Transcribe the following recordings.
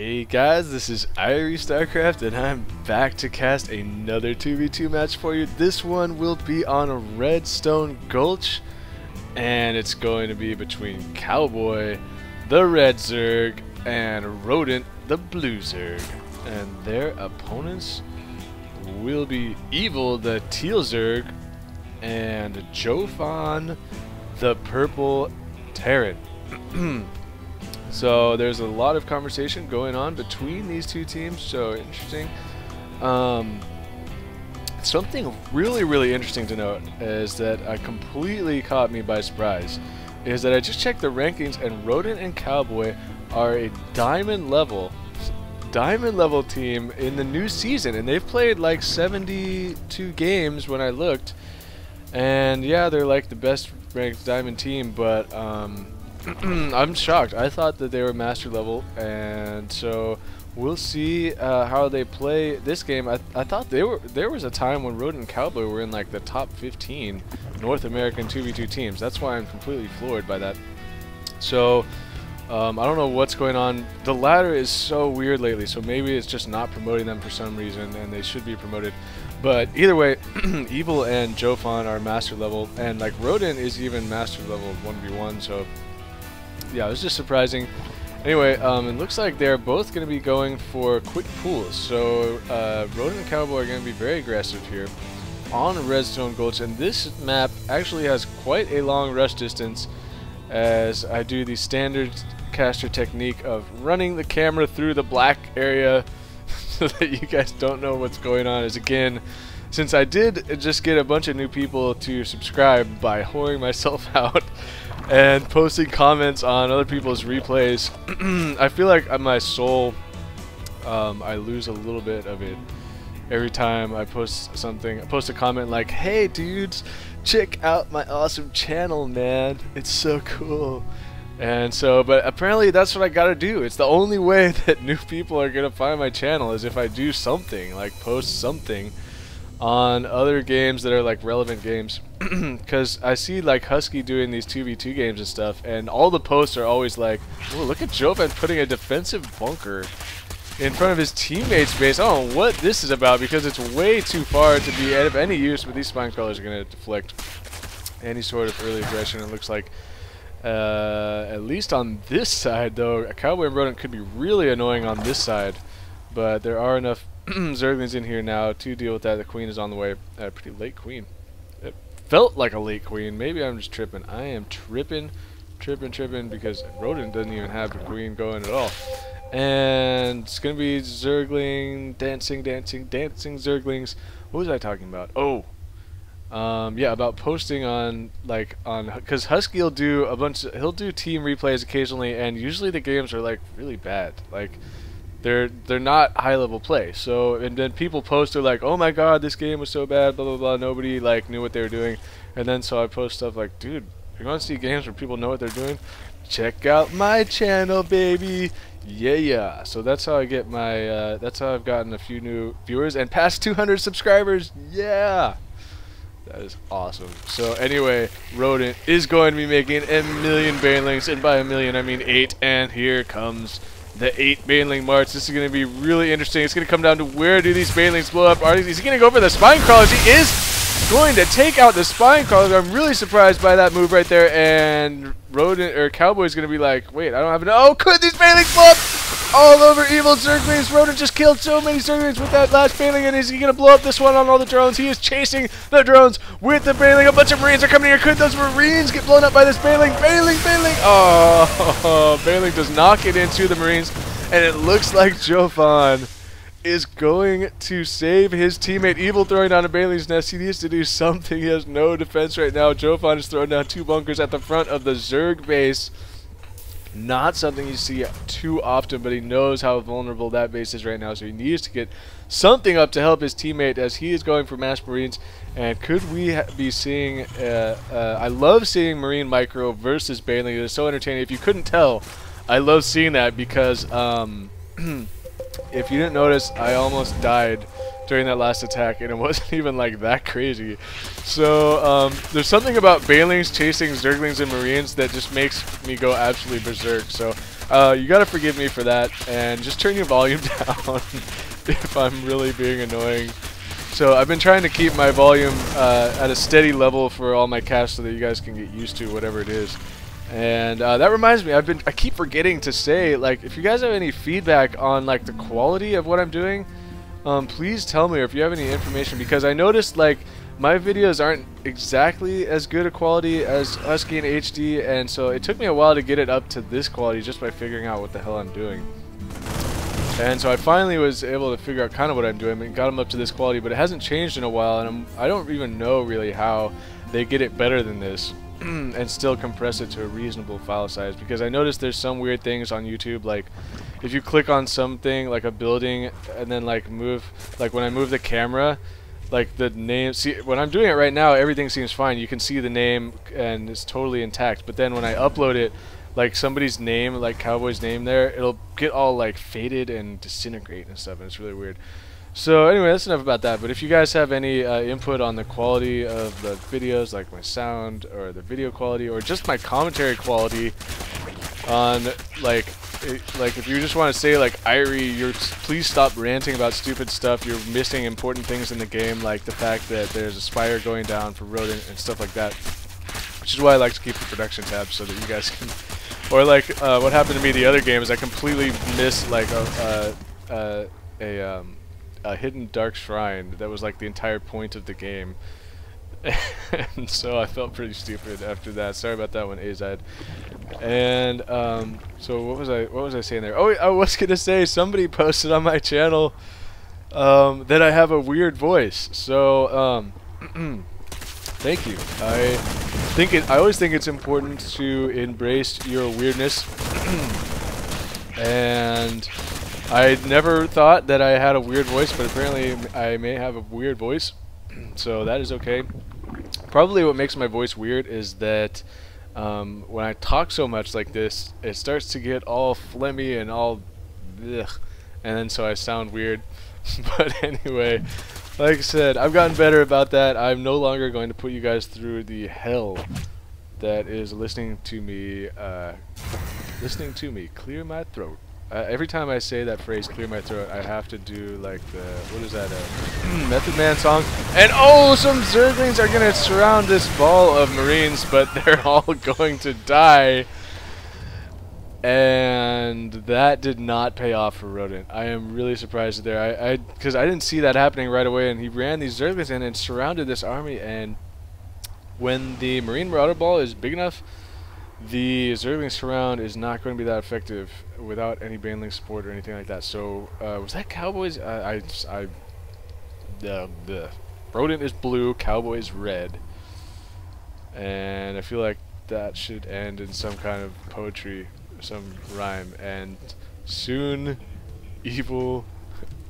Hey guys, this is Irie StarCraft and I'm back to cast another 2v2 match for you. This one will be on a Redstone Gulch and it's going to be between Kowboy, the red Zerg, and RoDent, the blue Zerg. And their opponents will be EviL, the teal Zerg, and Jophan, the purple Terran. So there's a lot of conversation going on between these two teams, so interesting. Something really interesting to note is that completely caught me by surprise is that I just checked the rankings and RoDent and Kowboy are a diamond level team in the new season, and they've played like 72 games when I looked, and yeah, they're like the best ranked diamond team, but I'm shocked. I thought that they were master level, and so we'll see how they play this game. I thought there was a time when RoDent and Kowboy were in like the top 15 North American 2v2 teams. That's why I'm completely floored by that. So I don't know what's going on. The ladder is so weird lately, so maybe it's just not promoting them for some reason, and they should be promoted. But either way, EviL and Jophan are master level, and like RoDent is even master level 1v1, so yeah, it was just surprising. Anyway, it looks like they're both going to be going for quick pools. So RoDent and Kowboy are going to be very aggressive here on Redstone Gulch. And this map actually has quite a long rush distance, as I do the standard caster technique of running the camera through the black area so that you guys don't know what's going on. As again, since I did just get a bunch of new people to subscribe by whoring myself out and posting comments on other people's replays, I feel like my soul, I lose a little bit of it every time I post something. I post a comment like, "Hey dudes, check out my awesome channel, man. It's so cool." And so, but apparently that's what I gotta do. It's the only way that new people are gonna find my channel, is if I do something, like post something on other games that are like relevant games. Because I see like Husky doing these 2v2 games and stuff, and all the posts are always like, "Oh, look at Jophan putting a defensive bunker in front of his teammates' base." I don't know what this is about, because it's way too far to be of any use, but these spine crawlers are going to deflect any sort of early aggression. It looks like at least on this side, though, Kowboy and RoDent could be really annoying on this side, but there are enough Zerglings in here now to deal with that. The queen is on the way. Pretty late queen. It felt like a late queen. Maybe I'm just tripping. I am tripping because RoDent doesn't even have the queen going at all. And it's gonna be Zergling, dancing Zerglings. What was I talking about? Oh, yeah, about posting on because Husky will do he'll do team replays occasionally, and usually the games are like really bad. Like they're not high level play. So, and then people post, they're like, "Oh my god, this game was so bad, blah blah blah." Nobody like knew what they were doing. And then so I post stuff like, "Dude, you want to see games where people know what they're doing? Check out my channel, baby." Yeah. So that's how I get my that's how I've gotten a few new viewers and past 200 subscribers. Yeah. That is awesome. So anyway, RoDent is going to be making 1,000,000 banelings, and by 1,000,000 I mean 8, and here comes the 8 baneling march. This is going to be really interesting. It's going to come down to where do these banelings blow up. Is he going to go for the spine crawlers? He is going to take out the spine crawlers. I'm really surprised by that move right there, and RoDent or Kowboy is going to be like, "Wait, I don't have enough." Oh, could these banelings blow up all over EviL Zerglings? RoDent just killed so many Zerglings with that last baneling, and is he going to blow up this one on all the drones? He is chasing the drones with the baneling. A bunch of Marines are coming here. Could those Marines get blown up by this baneling? Baneling! Oh, baneling does not get into the Marines, and it looks like Jophan is going to save his teammate. EviL throwing down a baneling's nest. He needs to do something. He has no defense right now. Jophan is throwing down 2 bunkers at the front of the Zerg base. Not something you see too often, but he knows how vulnerable that base is right now, so he needs to get something up to help his teammate as he is going for mass Marines. And could we be seeing I love seeing Marine micro versus baneling. It is so entertaining. If you couldn't tell, I love seeing that because if you didn't notice, I almost died during that last attack, and it wasn't even like that crazy. So there's something about banelings chasing Zerglings and Marines that just makes me go absolutely berserk. So You gotta forgive me for that, and just turn your volume down if I'm really being annoying. So I've been trying to keep my volume at a steady level for all my casts so that you guys can get used to whatever it is. And that reminds me, I keep forgetting to say, like, if you guys have any feedback on like the quality of what I'm doing, please tell me, or if you have any information, because I noticed like my videos aren't exactly as good a quality as Husky and HD, and so it took me a while to get it up to this quality just by figuring out what the hell I'm doing. And so I finally was able to figure out kind of what I'm doing and got them up to this quality, but it hasn't changed in a while, and I don't even know really how they get it better than this and still compress it to a reasonable file size, because I noticed there's some weird things on YouTube, like if you click on something like a building and then like move, like when I move the camera, like the name, see when I'm doing it right now everything seems fine, you can see the name and it's totally intact, but then when I upload it, like somebody's name, like Cowboy's name there, it'll get all like faded and disintegrate and stuff, and it's really weird. So anyway, that's enough about that, but if you guys have any input on the quality of the videos, like my sound or the video quality or just my commentary quality on like if you just want to say like, Irie, please stop ranting about stupid stuff, you're missing important things in the game, like the fact that there's a spire going down for RoDent and stuff like that, which is why I like to keep the production tab so that you guys can, or like what happened to me the other game is I completely missed like a hidden dark shrine that was like the entire point of the game. And so I felt pretty stupid after that. Sorry about that one, AZ. And so what was I saying there? Oh, I was gonna say somebody posted on my channel that I have a weird voice. So thank you. I always think it's important to embrace your weirdness. And I never thought that I had a weird voice, but apparently I may have a weird voice, so that is okay. Probably what makes my voice weird is that when I talk so much like this, it starts to get all phlegmy and all ugh, and then so I sound weird. But anyway, like I said, I've gotten better about that. I'm no longer going to put you guys through the hell that is listening to me clear my throat. Every time I say that phrase, clear my throat, I have to do like the, what is that, Method Man song? And oh, some Zerglings are going to surround this ball of Marines, but they're all going to die. And that did not pay off for RoDent. I am really surprised there. Because I didn't see that happening right away, and he ran these Zerglings in and surrounded this army, and when the Marine Marauder ball is big enough, the Zergling surround is not going to be that effective without any Baneling support or anything like that. So, was that Cowboys? RoDent is blue, Cowboy is red. And I feel like that should end in some kind of poetry, some rhyme. And soon, evil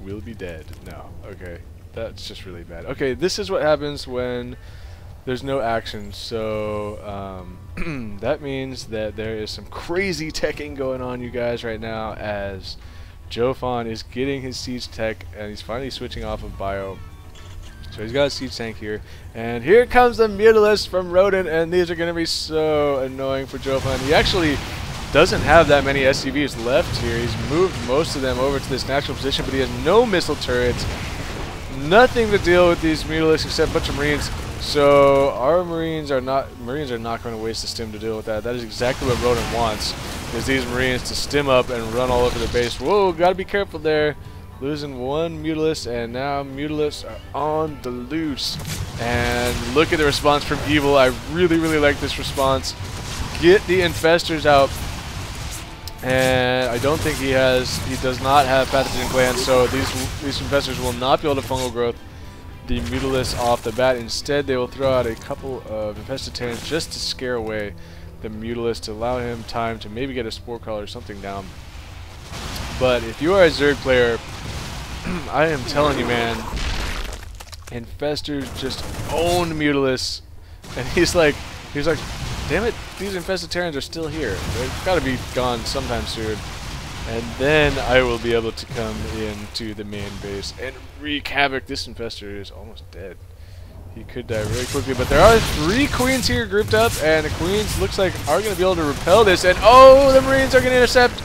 will be dead. No, okay. That's just really bad. Okay, this is what happens when there's no action, so that means that there is some crazy teching going on, you guys, right now, as Jophan is getting his siege tech, and he's finally switching off of bio. So he's got a siege tank here, and here comes the Mutalisk from RoDent, and these are going to be so annoying for Jophan. He actually doesn't have that many SCVs left here. He's moved most of them over to this natural position, but he has no missile turrets, nothing to deal with these Mutalisks except a bunch of Marines. So our Marines are not going to waste the stim to deal with that. That is exactly what RoDent wants, is these Marines to stim up and run all over the base. Whoa, gotta be careful there. Losing one Mutalisk, and now Mutalisks are on the loose. And look at the response from EviL. I really, really like this response. Get the Infestors out. And I don't think he does not have pathogen glands, so these Infestors will not be able to fungal growth the Mutalisk off the bat. Instead, they will throw out a couple of infested Terrans just to scare away the Mutalisk, to allow him time to maybe get a Spore Crawler or something down. But if you are a Zerg player, I am telling you, man, Infestors just own Mutalisk, and he's like, damn it, these infested Terrans are still here. They've got to be gone sometime soon. And then I will be able to come into the main base and wreak havoc. This Infestor is almost dead. He could die really quickly, but there are 3 Queens here grouped up, and the Queens looks like are going to be able to repel this. And oh, the Marines are going to intercept.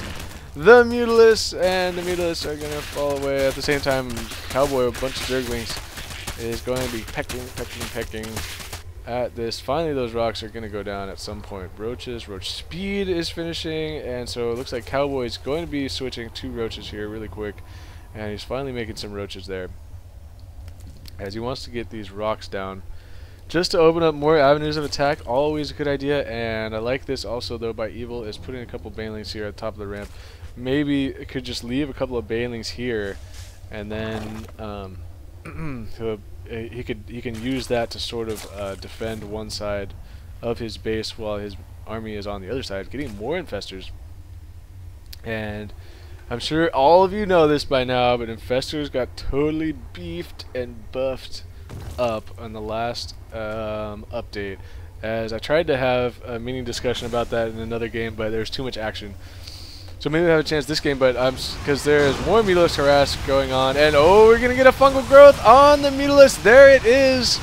the Mutalists, and the Mutalists are going to fall away. At the same time, Kowboy, a bunch of Zerglings, is going to be pecking at this. Finally, those rocks are going to go down at some point. Roach speed is finishing, and so it looks like Cowboy's going to be switching to roaches here really quick, and he's finally making some roaches there, as he wants to get these rocks down. Just to open up more avenues of attack, always a good idea, and I like this also though by EviL, is putting a couple banelings here at the top of the ramp. Maybe it could just leave a couple of banelings here, and then he can use that to sort of defend one side of his base while his army is on the other side, getting more infestors. And I'm sure all of you know this by now, but infestors got totally beefed and buffed up on the last update, as I tried to have a mini discussion about that in another game, but there's too much action. So maybe I have a chance this game, but because there's more Mutalist harass going on, and oh, we're gonna get a fungal growth on the Mutalist. There it is,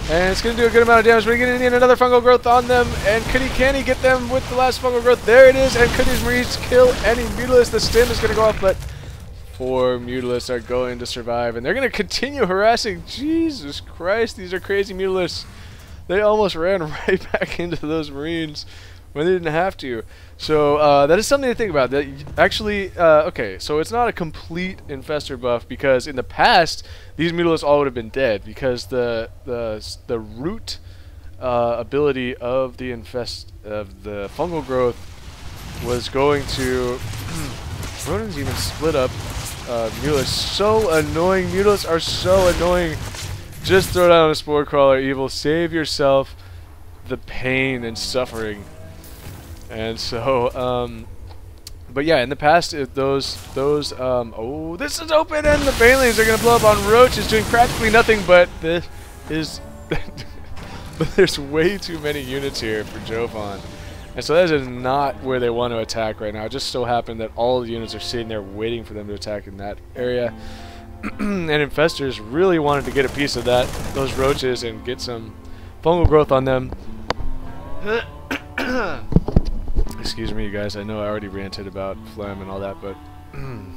and it's gonna do a good amount of damage. We're gonna need another fungal growth on them, and can he get them with the last fungal growth? There it is, and could these Marines kill any Mutalist? The stim is gonna go off, but 4 Mutalists are going to survive, and they're going to continue harassing. Jesus Christ, these are crazy Mutalists. They almost ran right back into those Marines when they didn't have to. So that is something to think about. That actually, okay, so it's not a complete infestor buff, because in the past these Mutalists all would have been dead, because the root ability of the fungal growth was going to. RoDent's even split up. Mutalists, so annoying. Mutalists are so annoying. Just throw down a spore crawler, EviL. Save yourself the pain and suffering. And so, but yeah, in the past, oh, this is open, and the banelings are gonna blow up on Roach. Is doing practically nothing, but this is. But there's way too many units here for Jophan. And so that is not where they want to attack right now. It just so happened that all the units are sitting there waiting for them to attack in that area. And infestors really wanted to get a piece of those roaches, and get some fungal growth on them. Excuse me, you guys. I know I already ranted about phlegm and all that, but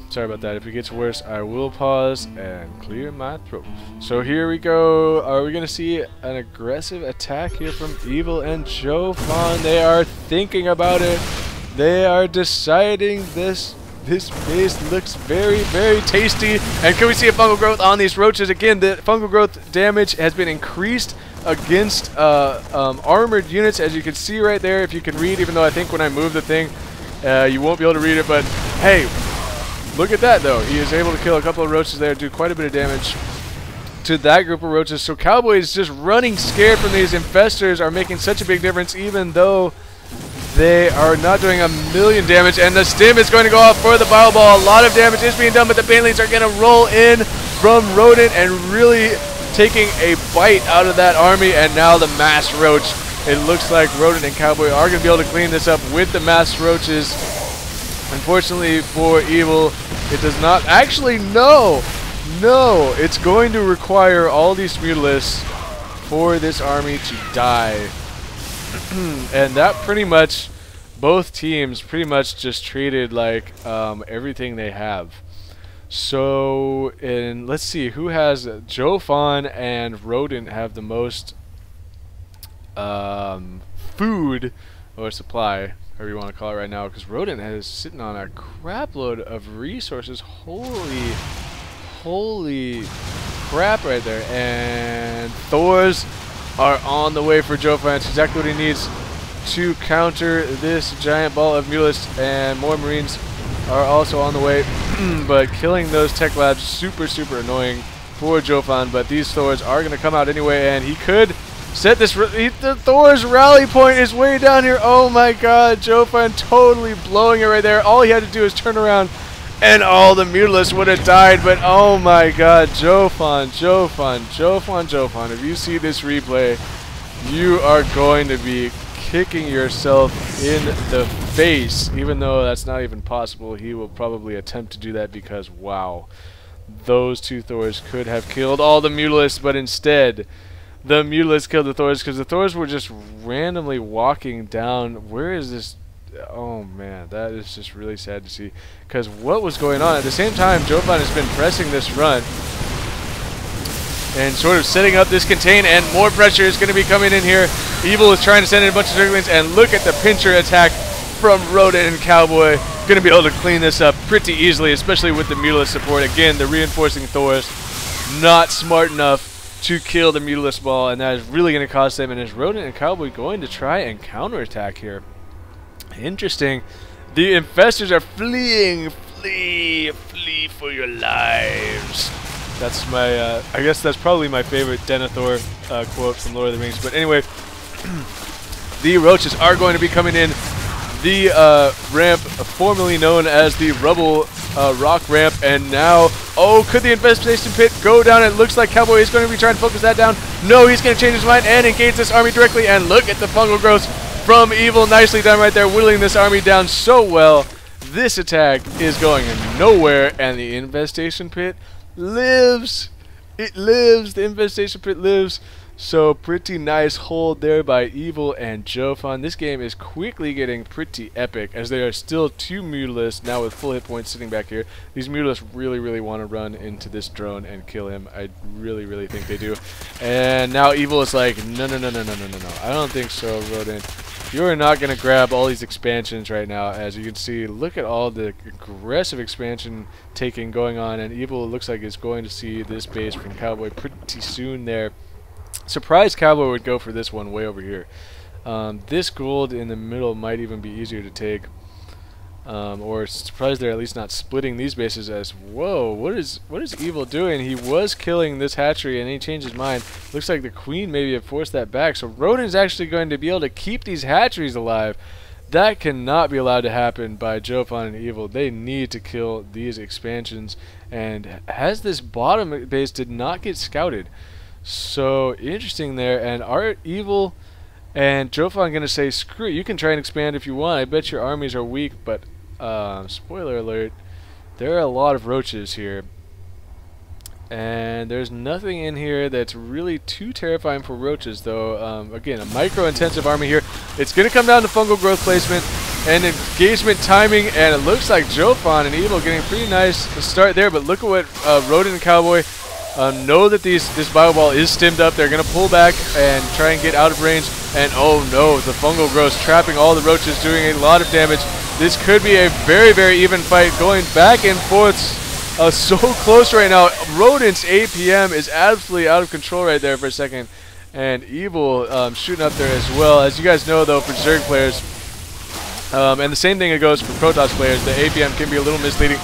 sorry about that. If it gets worse, I will pause and clear my throat. So here we go. Are we going to see an aggressive attack here from EviL and Jophan? They are thinking about it. They are deciding this. This base looks very, very tasty. And can we see a fungal growth on these roaches? Again, the fungal growth damage has been increased against armored units, as you can see right there. If you can read, even though I think when I move the thing, you won't be able to read it. But hey, look at that though. He is able to kill a couple of roaches there, do quite a bit of damage to that group of roaches. So Kowboy is just running scared from these infestors, are making such a big difference, even though they are not doing a million damage. And the stim is going to go off for the bile ball. A lot of damage is being done, but the banelings are going to roll in from RoDent and really taking a bite out of that army. And now the mass roach. It looks like RoDent and Kowboy are going to be able to clean this up with the mass roaches. Unfortunately for EviL, it does not. Actually, no. It's going to require all these Mutalists for this army to die. And that pretty much, both teams pretty much just treated like everything they have. So, and let's see, who has Jophan and RoDent have the most food or supply, however you want to call it right now, because RoDent is sitting on a crap load of resources. Holy crap right there. And Thors are on the way for Jophan. It's exactly what he needs to counter this giant ball of Mutalists, and more Marines are also on the way. But killing those tech labs, super annoying for Jophan. But these Thors are going to come out anyway, and he could set this. The Thor's rally point is way down here. Oh my god, Jophan totally blowing it right there. All he had to do is turn around, and all the Mutalists would have died. But oh my god, Jophan. If you see this replay, you are going to be kicking yourself in the face. Even though that's not even possible, he will probably attempt to do that, because wow, those two Thors could have killed all the Mutalists, but instead the Mutalists killed the Thors, because the Thors were just randomly walking down. Where is this oh man, that is just really sad to see. Because what was going on? At the same time, Jophan has been pressing this front and sort of setting up this contain, and more pressure is going to be coming in here. EviL is trying to send in a bunch of Zerglings, and look at the pincher attack from RoDent and Kowboy. Going to be able to clean this up pretty easily, especially with the Mutalisk support. Again, the reinforcing Thors not smart enough to kill the Mutalisk ball, and that is really going to cost them. And is RoDent and Kowboy going to try and counterattack here? Interesting. The infestors are fleeing. Flee for your lives. That's my, I guess that's probably my favorite Denethor quote from Lord of the Rings. But anyway, the roaches are going to be coming in. The ramp, formerly known as the Rubble Rock Ramp, and now, oh, could the Infestation Pit go down? It looks like Kowboy is going to be trying to focus that down. No, he's going to change his mind and engage this army directly, and look at the fungal growth from EviL. Nicely done right there, whittling this army down so well. This attack is going nowhere, and the Infestation Pit lives. It lives. The Infestation Pit lives. So pretty nice hold there by EviL and Jophan. This game is quickly getting pretty epic, as there are still 2 Mutalisks now with full hit points sitting back here. These Mutalisks really want to run into this drone and kill him. I really think they do. And now EviL is like, no. I don't think so, RoDent. You are not going to grab all these expansions right now. As you can see, look at all the aggressive expansion taking going on, and EviL looks like it's going to see this base from Kowboy pretty soon there. Surprised Kowboy would go for this one way over here. This gold in the middle might even be easier to take. Or surprised they're at least not splitting these bases. As whoa, what is EviL doing? He was killing this hatchery and he changed his mind. Looks like the queen maybe have forced that back. So RoDent is actually going to be able to keep these hatcheries alive. That cannot be allowed to happen by Jophan and EviL. They need to kill these expansions. And as this bottom base did not get scouted. So interesting there, and are EviL and Jophan going to say, screw it, you can try and expand if you want. I bet your armies are weak, but spoiler alert, there are a lot of roaches here. And there's nothing in here that's really too terrifying for roaches, though. Again, a micro-intensive army here. It's going to come down to fungal growth placement and engagement timing, and it looks like Jophan and EviL getting a pretty nice start there, but look at what RoDent and Kowboy know that this bio ball is stemmed up. They're going to pull back and try and get out of range. And oh no, the fungal growth trapping all the roaches, doing a lot of damage. This could be a very even fight, going back and forth. So close right now. RoDent's APM is absolutely out of control right there for a second. And EviL shooting up there as well. As you guys know, though, for Zerg players, and the same thing it goes for Protoss players, the APM can be a little misleading.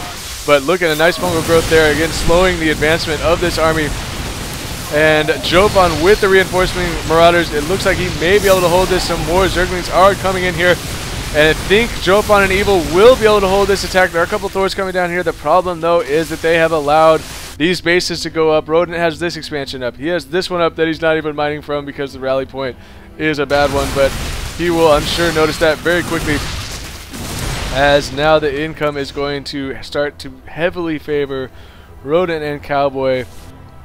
But look at a nice fungal growth there, again slowing the advancement of this army. And Jophan with the reinforcement Marauders, it looks like he may be able to hold this. Some more Zerglings are coming in here. And I think Jophan and EviL will be able to hold this attack. There are a couple Thors coming down here. The problem, though, is that they have allowed these bases to go up. RoDent has this expansion up. He has this one up that he's not even mining from because the rally point is a bad one. But he will, I'm sure, notice that very quickly, as now the income is going to start to heavily favor RoDent and Kowboy.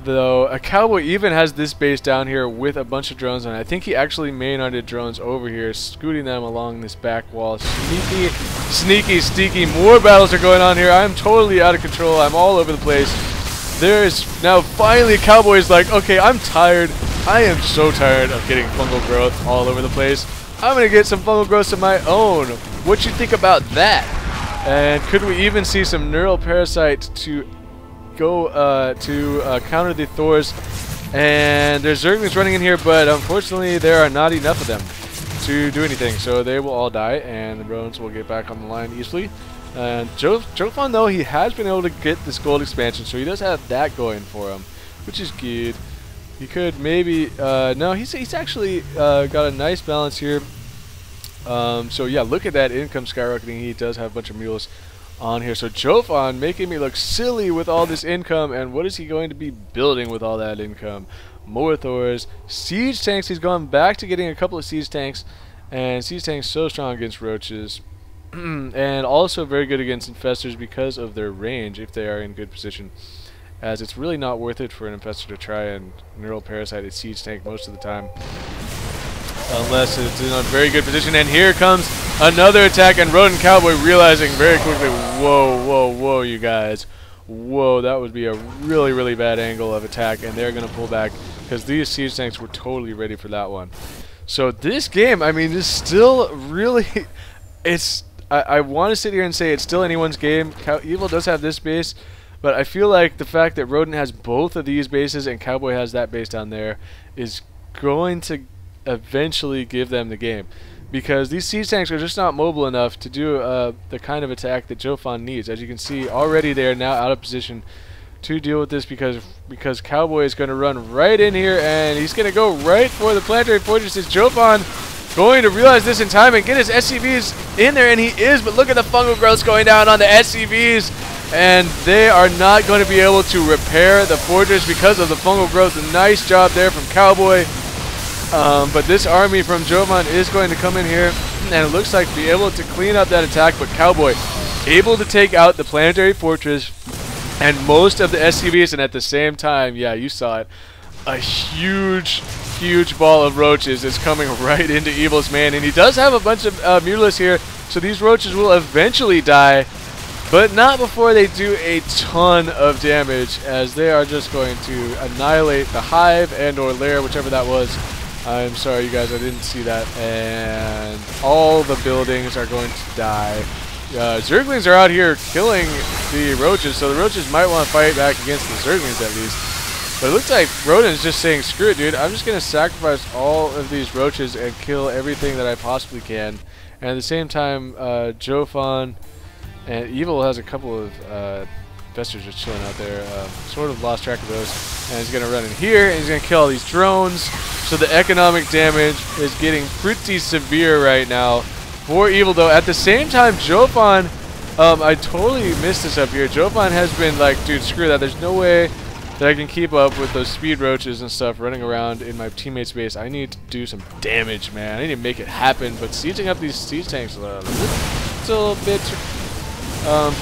Though a Kowboy even has this base down here with a bunch of drones on it. I think he actually main-arted drones over here, scooting them along this back wall. Sneaky. More battles are going on here. I'm totally out of control. I'm all over the place. There's now finally Kowboy's like, okay, I'm tired. I am so tired of getting fungal growth all over the place. I'm going to get some fungal growth of my own. What you think about that? And could we even see some neural parasite to go to counter the Thors? And there's Zerglings running in here, but unfortunately there are not enough of them to do anything. So they will all die, and the drones will get back on the line easily. And Jophan, though, he has been able to get this gold expansion, so he does have that going for him, which is good. He could maybe no, he's actually got a nice balance here. So yeah, look at that income skyrocketing. He does have a bunch of mules on here. So Jophan making me look silly with all this income, and what is he going to be building with all that income? More Thors, siege tanks. He's gone back to getting a couple of siege tanks, and siege tanks so strong against roaches, and also very good against infestors because of their range if they are in good position. As it's really not worth it for an infestor to try and neural parasite a siege tank most of the time. unless it's in a very good position. And here comes another attack, and RoDent Kowboy realizing very quickly, whoa, whoa, whoa, you guys. Whoa, that would be a really, really bad angle of attack, and they're going to pull back because these siege tanks were totally ready for that one. So this game, I mean, is still really, I want to sit here and say it's still anyone's game. EviL does have this base, but I feel like the fact that RoDent has both of these bases and Kowboy has that base down there is going to eventually give them the game, because these siege tanks are just not mobile enough to do the kind of attack that Jophan needs. As you can see, already they are now out of position to deal with this, because Kowboy is going to run right in here, and he's going to go right for the planetary fortress. Is Jophan going to realize this in time and get his SCVs in there? And he is, but look at the fungal growths going down on the SCVs, and they are not going to be able to repair the fortress because of the fungal growth. A nice job there from Kowboy. But this army from Jophan is going to come in here, and it looks like be able to clean up that attack, but Kowboy able to take out the planetary fortress and most of the SCVs, and at the same time, yeah, you saw it, a huge ball of roaches is coming right into EviL's man, and he does have a bunch of mutalisks here, so these roaches will eventually die, but not before they do a ton of damage, as they are just going to annihilate the hive and or lair, whichever that was. I'm sorry, you guys, I didn't see that. And all the buildings are going to die. Zerglings are out here killing the roaches, so the roaches might want to fight back against the Zerglings at least. But it looks like RoDent is just saying, screw it, dude. I'm just going to sacrifice all of these roaches and kill everything that I possibly can. And at the same time, Jophan and EviL has a couple of investors just chilling out there. Sort of lost track of those. And he's going to run in here, and he's going to kill all these drones. So the economic damage is getting pretty severe right now for EviL, though. At the same time, Jophan, I totally missed this up here. Jophan has been like, dude, screw that. There's no way that I can keep up with those speed roaches and stuff running around in my teammate's base. I need to do some damage, man. I need to make it happen. But sieging up these siege tanks a little bit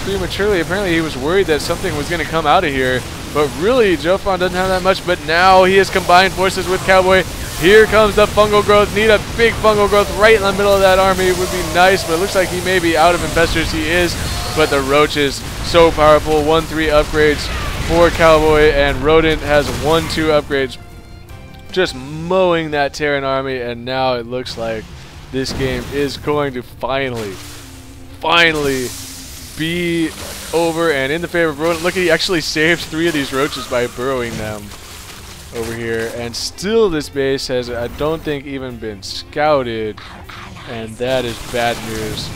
prematurely. Apparently he was worried that something was going to come out of here, but really Jophan doesn't have that much. But now he has combined forces with Kowboy. Here comes the fungal growth. Need a big fungal growth right in the middle of that army would be nice, but it looks like he may be out of investors. He is, but the roaches so powerful. 1-3 upgrades for Kowboy, and RoDent has 1-2 upgrades, just mowing that Terran army. And now it looks like this game is going to finally be over and in the favor of RoDent. Look, he actually saved 3 of these roaches by burrowing them over here, and still this base has, I don't think, even been scouted, and that is bad news.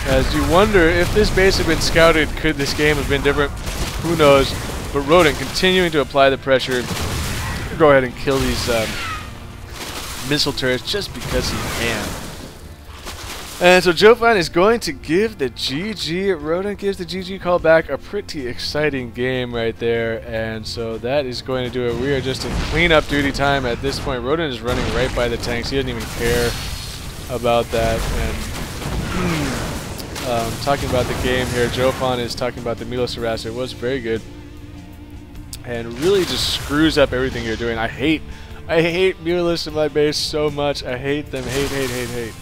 As you wonder, if this base had been scouted, could this game have been different? Who knows? But RoDent continuing to apply the pressure. Go ahead and kill these missile turrets just because he can. And so Jophan is going to give the GG. RoDent gives the GG call back. A pretty exciting game right there. And so that is going to do it. We are just in cleanup duty time at this point. RoDent is running right by the tanks. He doesn't even care about that. And talking about the game here, Jophan is talking about the Milos harasser. It was very good. And really just screws up everything you're doing. I hate Mutalisks in my base so much. I hate them. Hate.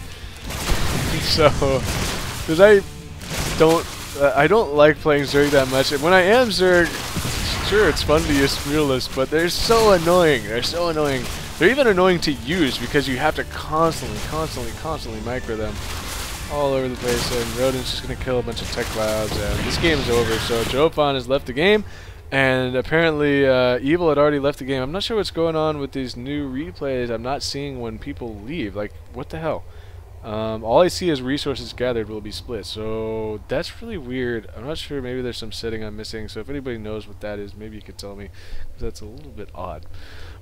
So, because I don't like playing Zerg that much. And when I am Zerg, sure, it's fun to use Mutalisks, but they're so annoying. They're even annoying to use because you have to constantly micro them all over the place. And RoDent's just going to kill a bunch of tech clouds, and this game is over. So Jophan has left the game, and apparently EviL had already left the game. I'm not sure what's going on with these new replays. I'm not seeing when people leave. Like, what the hell? All I see is resources gathered will be split, so that's really weird. I'm not sure, maybe there's some setting I'm missing, so if anybody knows what that is, maybe you could tell me, because that's a little bit odd.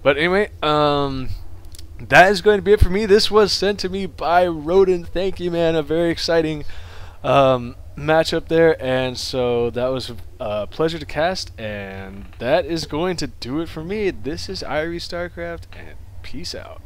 But anyway, that is going to be it for me. This was sent to me by RoDent. Thank you, man. A very exciting matchup there, and so that was a pleasure to cast, and that is going to do it for me. This is Irie StarCraft, and peace out.